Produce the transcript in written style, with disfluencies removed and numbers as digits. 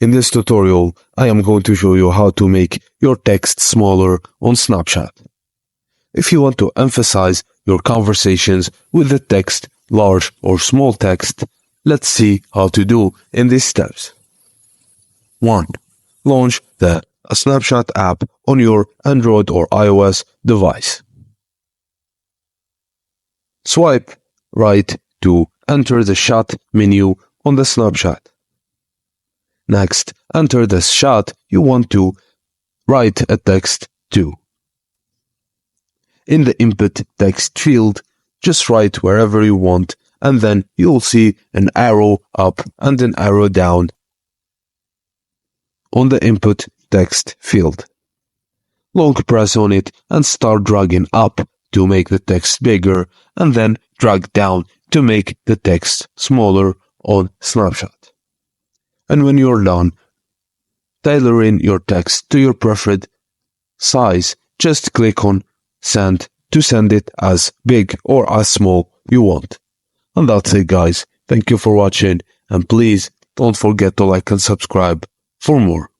In this tutorial, I am going to show you how to make your text smaller on Snapchat. If you want to emphasize your conversations with the text, large or small text, let's see how to do in these steps. 1. Launch the Snapchat app on your Android or iOS device. Swipe right to enter the shot menu on the Snapchat. Next, enter the shot you want to write a text to. In the input text field, just write wherever you want, and then you'll see an arrow up and an arrow down on the input text field. Long press on it and start dragging up to make the text bigger, and then drag down to make the text smaller on Snapchat. And when you're done tailoring your text to your preferred size, just click on Send to send it as big or as small you want. And that's it, guys. Thank you for watching, and please don't forget to like and subscribe for more.